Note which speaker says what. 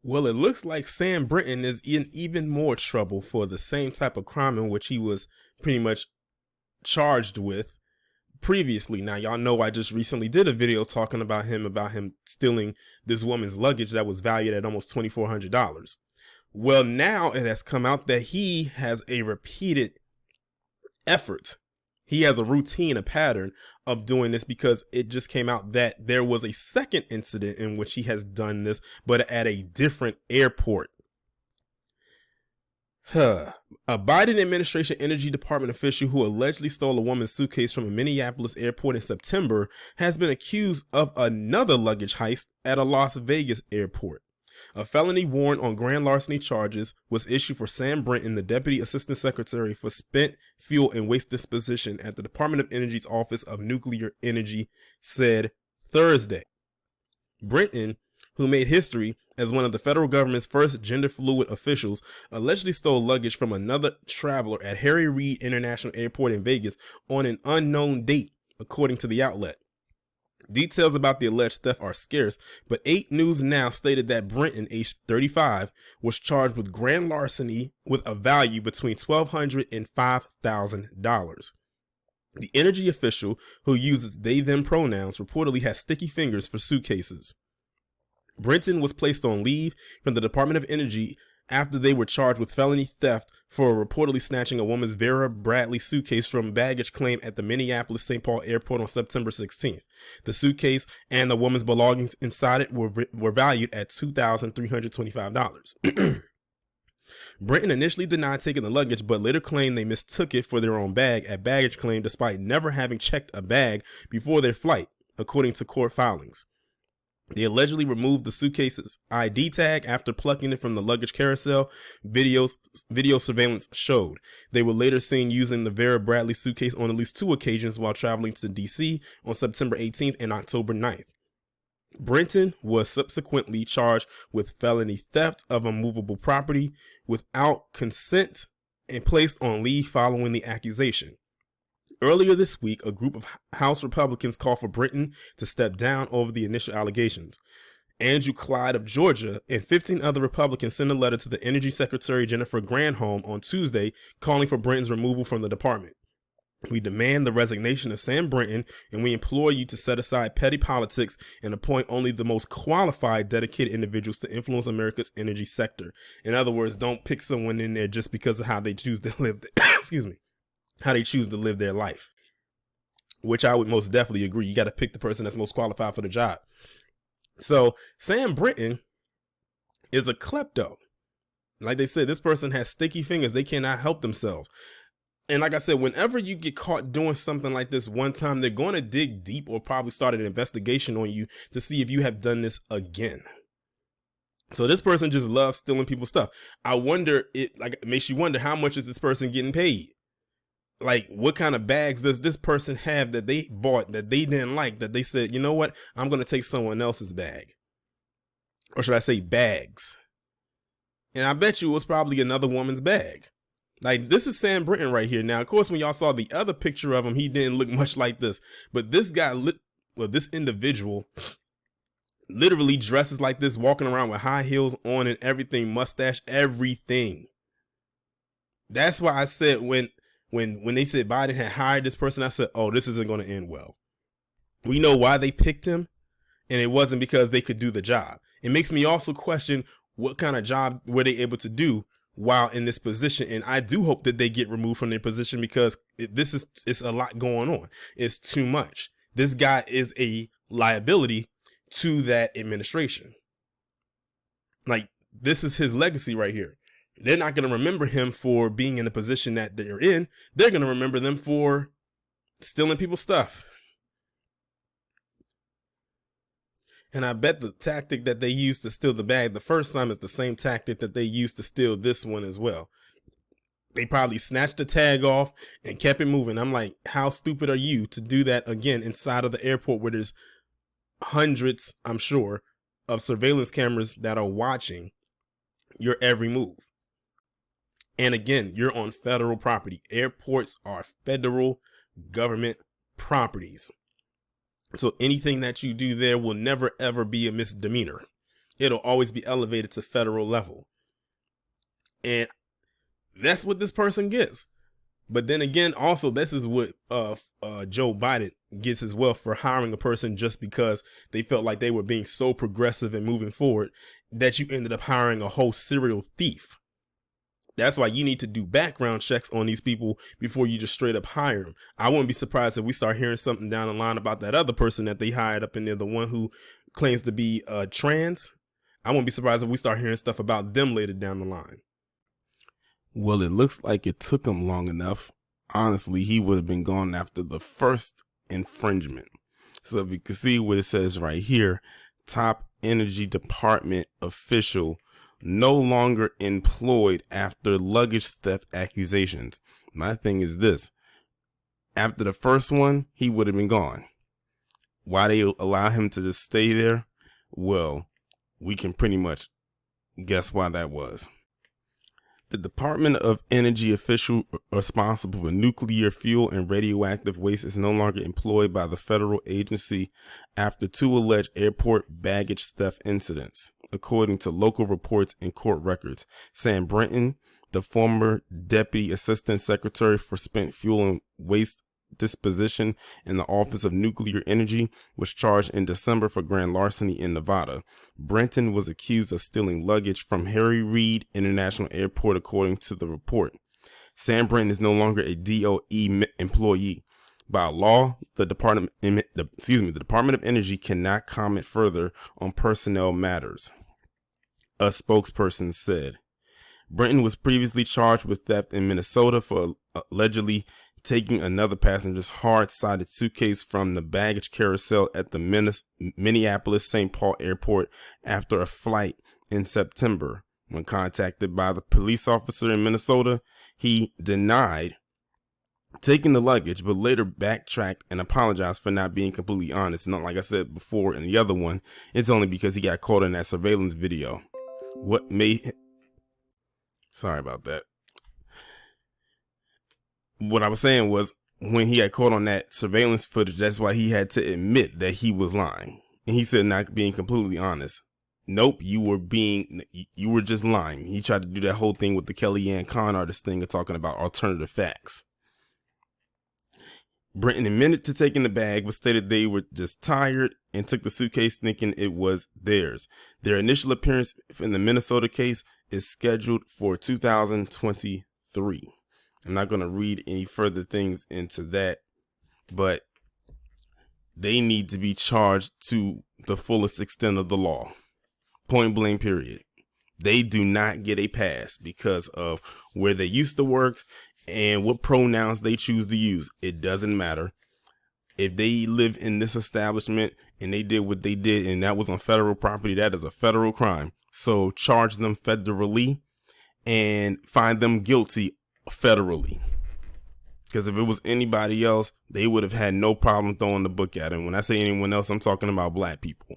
Speaker 1: Well, it looks like Sam Brinton is in even more trouble for the same type of crime in which he was pretty much charged with previously. Now, y'all know I just recently did a video talking about him stealing this woman's luggage that was valued at almost $2,400. Well, now it has come out that he has a repeated effort. He has a routine, a pattern of doing this, because it just came out that there was a second incident in which he has done this, but at a different airport. A Biden administration Energy Department official who allegedly stole a woman's suitcase from a Minneapolis airport in September has been accused of another luggage heist at a Las Vegas airport. A felony warrant on grand larceny charges was issued for Sam Brinton, the Deputy Assistant Secretary for Spent Fuel and Waste Disposition at the Department of Energy's Office of Nuclear Energy, said Thursday. Brinton, who made history as one of the federal government's first gender-fluid officials, allegedly stole luggage from another traveler at Harry Reid International Airport in Vegas on an unknown date, according to the outlet. Details about the alleged theft are scarce, but 8 News Now stated that Brinton, aged 35, was charged with grand larceny with a value between $1,200 and $5,000. The energy official, who uses they-them pronouns, reportedly has sticky fingers for suitcases. Brinton was placed on leave from the Department of Energy after they were charged with felony theft for reportedly snatching a woman's Vera Bradley suitcase from baggage claim at the Minneapolis-St. Paul airport on September 16th. The suitcase and the woman's belongings inside it were valued at $2,325. Brinton initially denied taking the luggage, but later claimed they mistook it for their own bag at baggage claim, despite never having checked a bag before their flight, according to court filings. They allegedly removed the suitcase's ID tag after plucking it from the luggage carousel. Video surveillance showed. They were later seen using the Vera Bradley suitcase on at least 2 occasions while traveling to D.C. on September 18th and October 9th. Brinton was subsequently charged with felony theft of a movable property without consent and placed on leave following the accusation. Earlier this week, a group of House Republicans called for Brinton to step down over the initial allegations. Andrew Clyde of Georgia and 15 other Republicans sent a letter to the Energy Secretary Jennifer Granholm on Tuesday calling for Brinton's removal from the department. We demand the resignation of Sam Brinton, and we implore you to set aside petty politics and appoint only the most qualified, dedicated individuals to influence America's energy sector. In other words, don't pick someone in there just because of how they choose to live. How they choose to live their life, which I would most definitely agree. You got to pick the person that's most qualified for the job. So Sam Brinton is a klepto. Like they said, this person has sticky fingers. They cannot help themselves. And like I said, whenever you get caught doing something like this one time, they're going to dig deep or probably start an investigation on you to see if you have done this again. So this person just loves stealing people's stuff. I wonder, it makes you wonder, how much is this person getting paid? Like, what kind of bags does this person have that they bought that they didn't like, that they said, you know what, I'm going to take someone else's bag? Or should I say bags? And I bet you it was probably another woman's bag. Like, this is Sam Brinton right here. Now, of course, when y'all saw the other picture of him, he didn't look much like this. But this guy, this individual literally dresses like this, walking around with high heels on and everything, mustache, everything. That's why I said when they said Biden had hired this person, I said, oh, this isn't going to end well. We know why they picked him, and it wasn't because they could do the job. It makes me also question what kind of job were they able to do while in this position. And I do hope that they get removed from their position, because it's a lot going on. It's too much. This guy is a liability to that administration. Like, this is his legacy right here. They're not going to remember him for being in the position that they're in. They're going to remember them for stealing people's stuff. And I bet the tactic that they used to steal the bag the first time is the same tactic that they used to steal this one as well. They probably snatched the tag off and kept it moving. I'm like, how stupid are you to do that again inside of the airport where there's hundreds, I'm sure, of surveillance cameras that are watching your every move? And again, you're on federal property. Airports are federal government properties. So anything that you do there will never, ever be a misdemeanor. It'll always be elevated to federal level. And that's what this person gets. But then again, also, this is what Joe Biden gets as well for hiring a person just because they felt like they were being so progressive and moving forward that you ended up hiring a whole serial thief. That's why you need to do background checks on these people before you just straight up hire them. I wouldn't be surprised if we start hearing something down the line about that other person that they hired up in there, the one who claims to be trans. I wouldn't be surprised if we start hearing stuff about them later down the line.
Speaker 2: Well, it looks like it took him long enough. Honestly, he would have been gone after the first infringement. So if you can see what it says right here, top energy department official no longer employed after luggage theft accusations. My thing is this. After the first one, he would have been gone. Why they allow him to just stay there? Well, we can pretty much guess why that was. The Department of Energy official responsible for nuclear fuel and radioactive waste is no longer employed by the federal agency after 2 alleged airport baggage theft incidents, according to local reports and court records. Sam Brinton, the former Deputy Assistant Secretary for Spent Fuel and Waste Disposition in the Office of Nuclear Energy, was charged in December for grand larceny in Nevada. Brinton was accused of stealing luggage from Harry Reid International Airport, according to the report. Sam Brinton is no longer a DOE employee. By law, the Department of Energy cannot comment further on personnel matters, a spokesperson said. Brinton was previously charged with theft in Minnesota for allegedly taking another passenger's hard-sided suitcase from the baggage carousel at the Minneapolis-St. Paul Airport after a flight in September. When contacted by the police officer in Minnesota, he denied taking the luggage, but later backtracked and apologized for not being completely honest. Not like I said before in the other one, it's only because he got caught in that surveillance video. Sorry about that. What I was saying was, when he got caught on that surveillance footage, that's why he had to admit that he was lying. And he said not being completely honest. Nope, you were just lying. He tried to do that whole thing with the Kellyanne con artist thing of talking about alternative facts. Brinton admitted to taking the bag, but stated they were just tired and took the suitcase thinking it was theirs. Their initial appearance in the Minnesota case is scheduled for 2023. I'm not going to read any further things into that, but they need to be charged to the fullest extent of the law. Point blank, period. They do not get a pass because of where they used to work and what pronouns they choose to use. It doesn't matter. If they live in this establishment and they did what they did and that was on federal property, that is a federal crime. So charge them federally and find them guilty federally, because if it was anybody else, they would have had no problem throwing the book at him. When I say anyone else, I'm talking about black people.